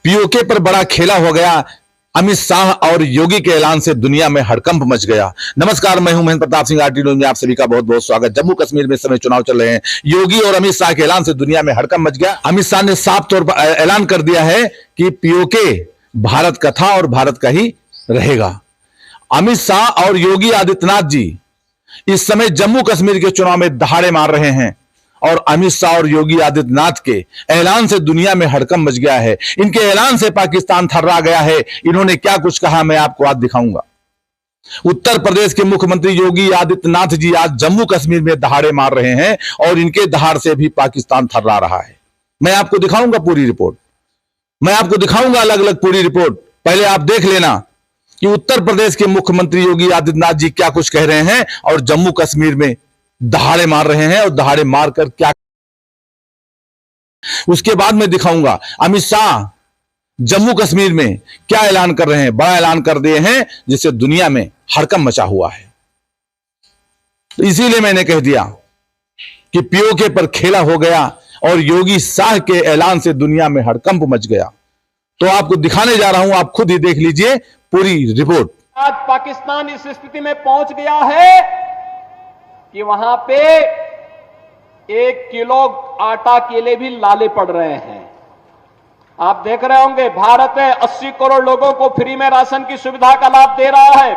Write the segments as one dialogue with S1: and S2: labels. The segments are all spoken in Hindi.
S1: पीओके पर बड़ा खेला हो गया। अमित शाह और योगी के ऐलान से दुनिया में हड़कंप मच गया। नमस्कार, मैं हूं महेंद्र प्रताप सिंह, आरटी न्यूज में आप सभी का बहुत बहुत स्वागत। जम्मू कश्मीर में इस समय चुनाव चल रहे हैं। योगी और अमित शाह के ऐलान से दुनिया में हड़कंप मच गया। अमित शाह ने साफ तौर पर ऐलान कर दिया है कि पीओके भारत का था और भारत का ही रहेगा। अमित शाह और योगी आदित्यनाथ जी इस समय जम्मू कश्मीर के चुनाव में दहाड़े मार रहे हैं और अमित शाह और योगी आदित्यनाथ के ऐलान से दुनिया में हड़कंप मच गया है। इनके ऐलान से पाकिस्तान थर्रा गया है। इन्होंने क्या कुछ कहा मैं आपको आज दिखाऊंगा। उत्तर प्रदेश के मुख्यमंत्री योगी आदित्यनाथ जी आज जम्मू कश्मीर में दहाड़े मार रहे हैं और इनके दहाड़ से भी पाकिस्तान थर्रा रहा है। मैं आपको दिखाऊंगा पूरी रिपोर्ट, मैं आपको दिखाऊंगा अलग अलग पूरी रिपोर्ट। पहले आप देख लेना कि उत्तर प्रदेश के मुख्यमंत्री योगी आदित्यनाथ जी क्या कुछ कह रहे हैं और जम्मू कश्मीर में दहाड़े मार रहे हैं और दहाड़े मारकर क्या। उसके बाद मैं दिखाऊंगा अमित शाह जम्मू कश्मीर में क्या ऐलान कर रहे हैं। बड़ा ऐलान कर दिए हैं जिससे दुनिया में हड़कंप मचा हुआ है। तो इसीलिए मैंने कह दिया कि पीओके पर खेला हो गया और योगी शाह के ऐलान से दुनिया में हड़कंप मच गया। तो आपको दिखाने जा रहा हूं, आप खुद ही देख लीजिए पूरी रिपोर्ट।
S2: आज पाकिस्तान इस स्थिति में पहुंच गया है कि वहां पे 1 किलो आटा के लिए भी लाले पड़ रहे हैं। आप देख रहे होंगे, भारत है 80 करोड़ लोगों को फ्री में राशन की सुविधा का लाभ दे रहा है।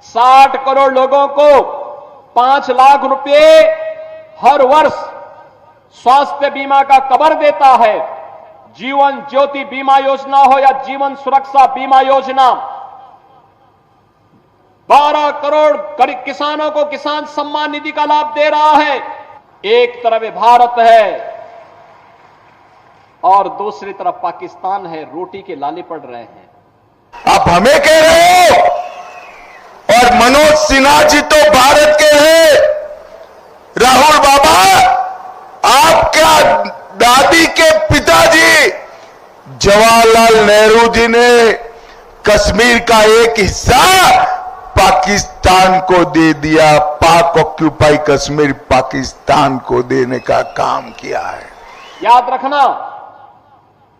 S2: 60 करोड़ लोगों को 5 लाख रुपए हर वर्ष स्वास्थ्य बीमा का कवर देता है। जीवन ज्योति बीमा योजना हो या जीवन सुरक्षा बीमा योजना, 12 करोड़ किसानों को किसान सम्मान निधि का लाभ दे रहा है। एक तरफ भारत है और दूसरी तरफ पाकिस्तान है, रोटी के लाले पड़ रहे हैं।
S3: आप हमें कह रहे हो और मनोज सिन्हा जी तो भारत के हैं। राहुल बाबा, आपका दादी के पिताजी जवाहरलाल नेहरू जी ने कश्मीर का एक हिस्सा पाकिस्तान को दे दिया। पाक ऑक्यूपाई कश्मीर पाकिस्तान को देने का काम किया है।
S2: याद रखना,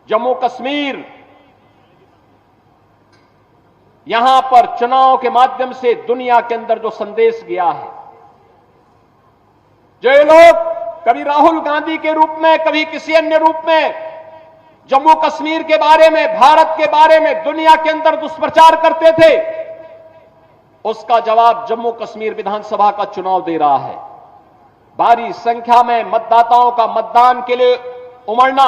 S2: जम्मू कश्मीर यहां पर चुनाव के माध्यम से दुनिया के अंदर जो संदेश गया है, जो ये लोग कभी राहुल गांधी के रूप में, कभी किसी अन्य रूप में जम्मू कश्मीर के बारे में, भारत के बारे में दुनिया के अंदर दुष्प्रचार करते थे, उसका जवाब जम्मू कश्मीर विधानसभा का चुनाव दे रहा है। भारी संख्या में मतदाताओं का मतदान के लिए उमड़ना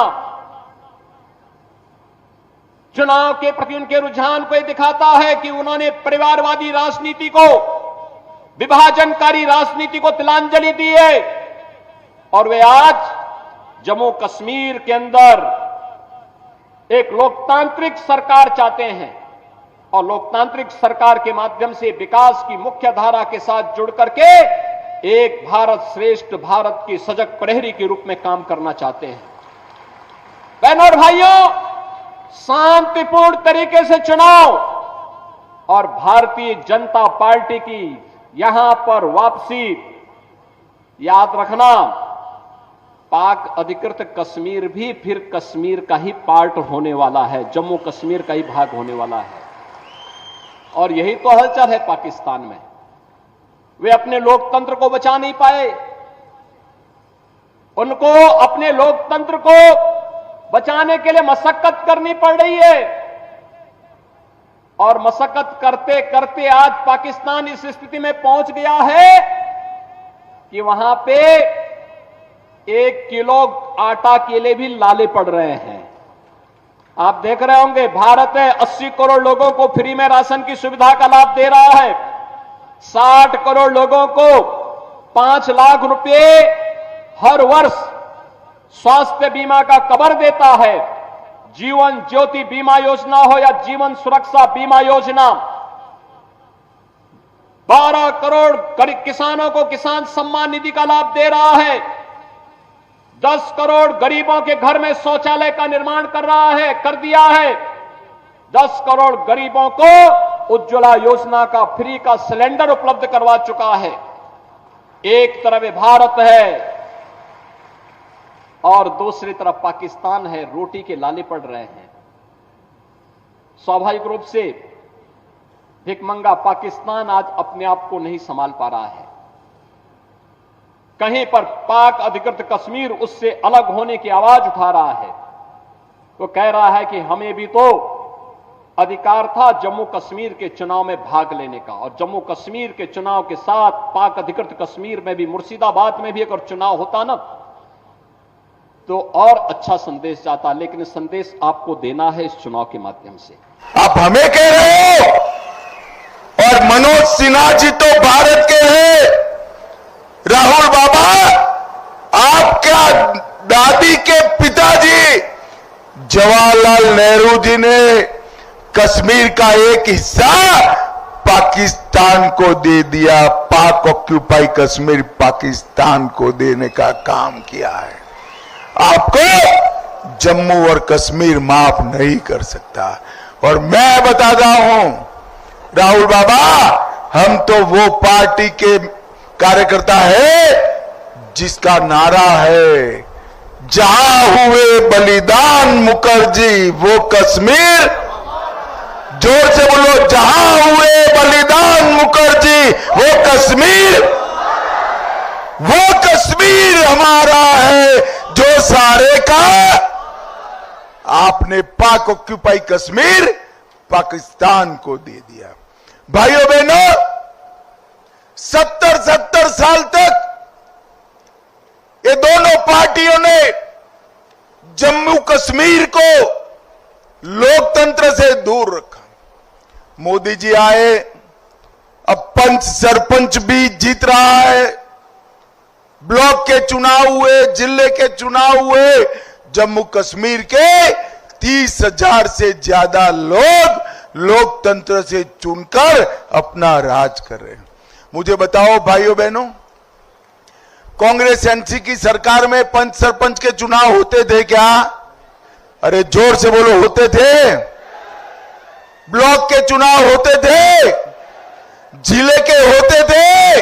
S2: चुनाव के प्रति उनके रुझान को यह दिखाता है कि उन्होंने परिवारवादी राजनीति को, विभाजनकारी राजनीति को तिलांजलि दी है और वे आज जम्मू कश्मीर के अंदर एक लोकतांत्रिक सरकार चाहते हैं और लोकतांत्रिक सरकार के माध्यम से विकास की मुख्य धारा के साथ जुड़ करके एक भारत श्रेष्ठ भारत की सजग प्रहरी के रूप में काम करना चाहते हैं। बहनों और भाइयों, शांतिपूर्ण तरीके से चुनाव और भारतीय जनता पार्टी की यहां पर वापसी, याद रखना, पाक अधिकृत कश्मीर भी फिर कश्मीर का ही पार्ट होने वाला है, जम्मू कश्मीर का ही भाग होने वाला है। और यही तो हलचल है पाकिस्तान में। वे अपने लोकतंत्र को बचा नहीं पाए। उनको अपने लोकतंत्र को बचाने के लिए मशक्कत करनी पड़ रही है और मशक्कत करते करते आज पाकिस्तान इस स्थिति में पहुंच गया है कि वहां पे 1 किलो आटा के लिए भी लाले पड़ रहे हैं। आप देख रहे होंगे, भारत है 80 करोड़ लोगों को फ्री में राशन की सुविधा का लाभ दे रहा है। 60 करोड़ लोगों को 5 लाख रुपए हर वर्ष स्वास्थ्य बीमा का कवर देता है। जीवन ज्योति बीमा योजना हो या जीवन सुरक्षा बीमा योजना, 12 करोड़ किसानों को किसान सम्मान निधि का लाभ दे रहा है। 10 करोड़ गरीबों के घर में शौचालय का निर्माण कर दिया है। 10 करोड़ गरीबों को उज्ज्वला योजना का फ्री का सिलेंडर उपलब्ध करवा चुका है। एक तरफ भारत है और दूसरी तरफ पाकिस्तान है, रोटी के लाले पड़ रहे हैं। स्वाभाविक रूप से भिखमंगा पाकिस्तान आज अपने आप को नहीं संभाल पा रहा है। कहीं पर पाक अधिकृत कश्मीर उससे अलग होने की आवाज उठा रहा है। वो कह रहा है कि हमें भी तो अधिकार था जम्मू कश्मीर के चुनाव में भाग लेने का, और जम्मू कश्मीर के चुनाव के साथ पाक अधिकृत कश्मीर में भी, मुर्शिदाबाद में भी अगर चुनाव होता ना तो और अच्छा संदेश जाता। लेकिन संदेश आपको देना है इस चुनाव के माध्यम से।
S3: आप हमें कह रहे हो, और मनोज सिन्हा जी तो भारत के हैं। राहुल बाबा, आपका दादी के पिताजी जवाहरलाल नेहरू जी ने कश्मीर का एक हिस्सा पाकिस्तान को दे दिया। पाक ऑक्यूपाई कश्मीर पाकिस्तान को देने का काम किया है। आपको जम्मू और कश्मीर माफ नहीं कर सकता। और मैं बताता हूं राहुल बाबा, हम तो वो पार्टी के कार्यकर्ता है जिसका नारा है, जहां हुए बलिदान मुखर्जी वो कश्मीर। जोर से बोलो, जहां हुए बलिदान मुखर्जी वो कश्मीर। वो कश्मीर हमारा है जो सारे का। आपने पाक ऑक्यूपाई कश्मीर पाकिस्तान को दे दिया। भाइयों बहनों, 70 साल तक ये दोनों पार्टियों ने जम्मू कश्मीर को लोकतंत्र से दूर रखा। मोदी जी आए, अब पंच सरपंच भी जीत रहा है, ब्लॉक के चुनाव हुए, जिले के चुनाव हुए, जम्मू कश्मीर के 30,000 से ज्यादा लोग लोकतंत्र से चुनकर अपना राज कर रहे हैं। मुझे बताओ भाइयों बहनों, कांग्रेस एनसी की सरकार में पंच सरपंच के चुनाव होते थे क्या? अरे जोर से बोलो, होते थे? ब्लॉक के चुनाव होते थे? जिले के होते थे?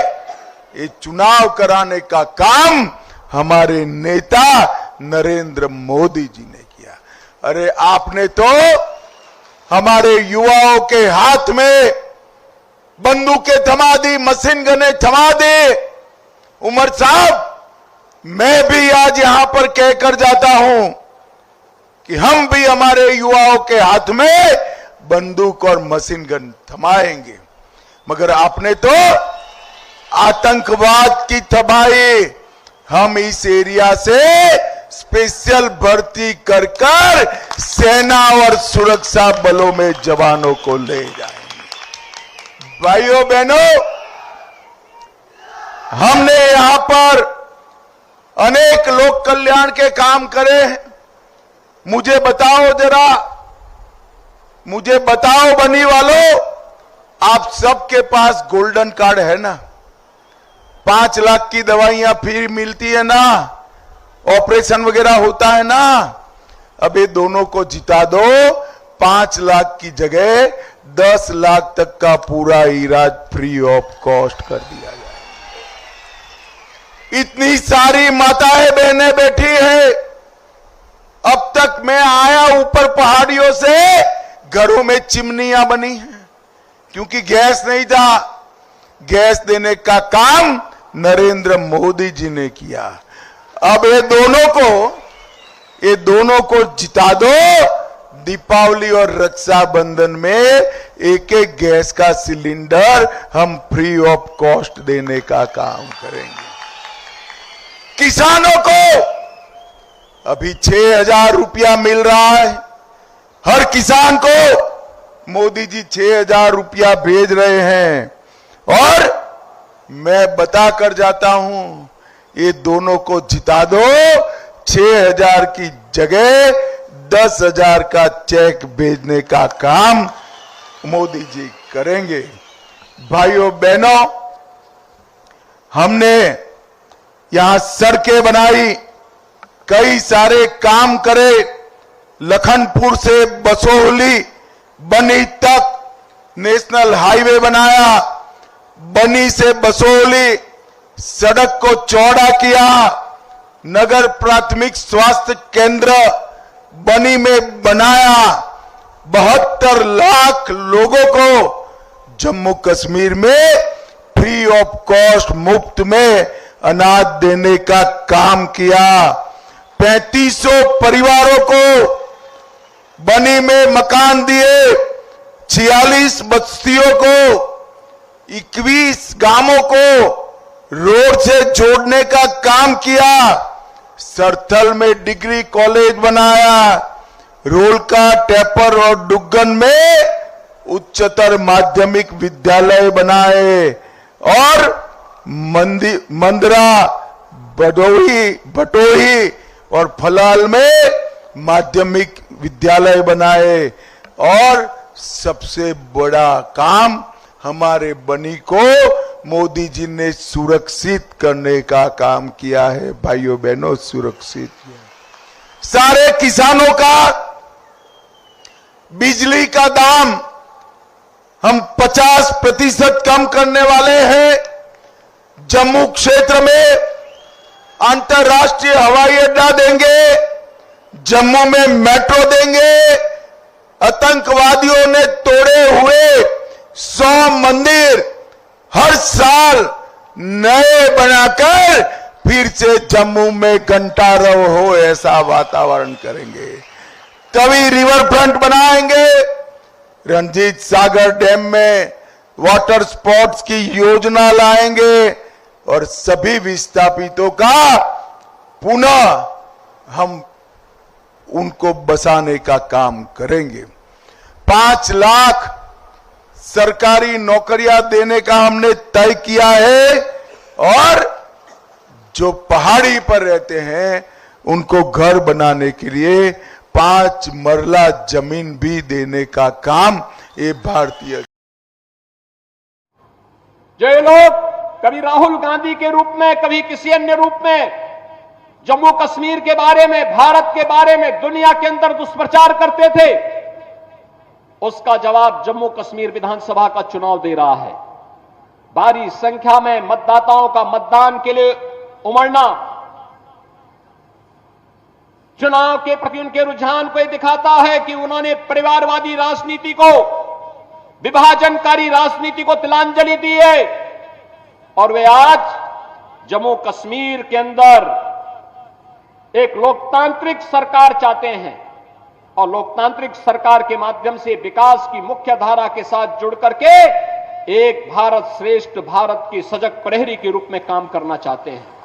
S3: ये चुनाव कराने का काम हमारे नेता नरेंद्र मोदी जी ने किया। अरे आपने तो हमारे युवाओं के हाथ में बंदूकें थमा दी, मशीन गने थमा दी। उमर साहब, मैं भी आज यहां पर कहकर जाता हूं कि हम भी हमारे युवाओं के हाथ में बंदूक और मशीन गन थमाएंगे। मगर आपने तो आतंकवाद की तबाही, हम इस एरिया से स्पेशल भर्ती कर सेना और सुरक्षा बलों में जवानों को ले जाएंगे। भाइयों बहनों, हमने यहां पर अनेक लोक कल्याण के काम करे हैं। मुझे बताओ जरा, मुझे बताओ बनी वालों, आप सबके पास गोल्डन कार्ड है ना? 5 लाख की दवाइयां फ्री मिलती है ना? ऑपरेशन वगैरह होता है ना? अब ये दोनों को जिता दो, 5 लाख की जगह 10 लाख तक का पूरा इलाज फ्री ऑफ कॉस्ट कर दिया जाए। इतनी सारी माताएं बहनें बैठी हैं। अब तक मैं आया ऊपर पहाड़ियों से, घरों में चिमनियां बनी हैं क्योंकि गैस नहीं था। गैस देने का काम नरेंद्र मोदी जी ने किया। अब ये दोनों को जिता दो। दीपावली और रक्षाबंधन में एक एक गैस का सिलेंडर हम फ्री ऑफ कॉस्ट देने का काम करेंगे। किसानों को अभी 6,000 रुपया मिल रहा है। हर किसान को मोदी जी 6,000 रुपया भेज रहे हैं। और मैं बता कर जाता हूं, ये दोनों को जिता दो, 6,000 की जगह 10,000 का चेक भेजने का काम मोदी जी करेंगे। भाइयों बहनों, हमने यहां सड़कें बनाई, कई सारे काम करे। लखनपुर से बसोहली बनी तक नेशनल हाईवे बनाया। बनी से बसोहली सड़क को चौड़ा किया। नगर प्राथमिक स्वास्थ्य केंद्र बनी में बनाया। 72 लाख लोगों को जम्मू कश्मीर में फ्री ऑफ कॉस्ट मुफ्त में अनाज देने का काम किया। 3500 परिवारों को बनी में मकान दिए, 46 बस्तियों को, 21 गांवों को रोड से जोड़ने का काम किया, सरथल में डिग्री कॉलेज बनाया, रोलका, टेपर और डुग्गन में उच्चतर माध्यमिक विद्यालय बनाए और मंदरा, बटोही और फलाल में माध्यमिक विद्यालय बनाए। और सबसे बड़ा काम हमारे बनी को मोदी जी ने सुरक्षित करने का काम किया है। भाइयों बहनों, सुरक्षित किया। सारे किसानों का बिजली का दाम हम 50% कम करने वाले हैं। जम्मू क्षेत्र में अंतर्राष्ट्रीय हवाई अड्डा देंगे, जम्मू में मेट्रो देंगे। आतंकवादियों ने तोड़े हुए 100 मंदिर हर साल नए बनाकर फिर से जम्मू में घंटारव हो ऐसा वातावरण करेंगे। तभी रिवर फ्रंट बनाएंगे, रंजीत सागर डैम में वाटर स्पोर्ट्स की योजना लाएंगे और सभी विस्थापितों का पुनः हम उनको बसाने का काम करेंगे। 5 लाख सरकारी नौकरियां देने का हमने तय किया है और जो पहाड़ी पर रहते हैं उनको घर बनाने के लिए 5 मरला जमीन भी देने का काम ये भारतीय।
S2: जो ये लोग कभी राहुल गांधी के रूप में, कभी किसी अन्य रूप में जम्मू कश्मीर के बारे में, भारत के बारे में दुनिया के अंदर दुष्प्रचार करते थे, उसका जवाब जम्मू कश्मीर विधानसभा का चुनाव दे रहा है। भारी संख्या में मतदाताओं का मतदान के लिए उमड़ना चुनाव के प्रति उनके रुझान को यह दिखाता है कि उन्होंने परिवारवादी राजनीति को, विभाजनकारी राजनीति को तिलांजलि दी है और वे आज जम्मू कश्मीर के अंदर एक लोकतांत्रिक सरकार चाहते हैं और लोकतांत्रिक सरकार के माध्यम से विकास की मुख्य धारा के साथ जुड़ करके एक भारत श्रेष्ठ भारत की सजग प्रहरी के रूप में काम करना चाहते हैं।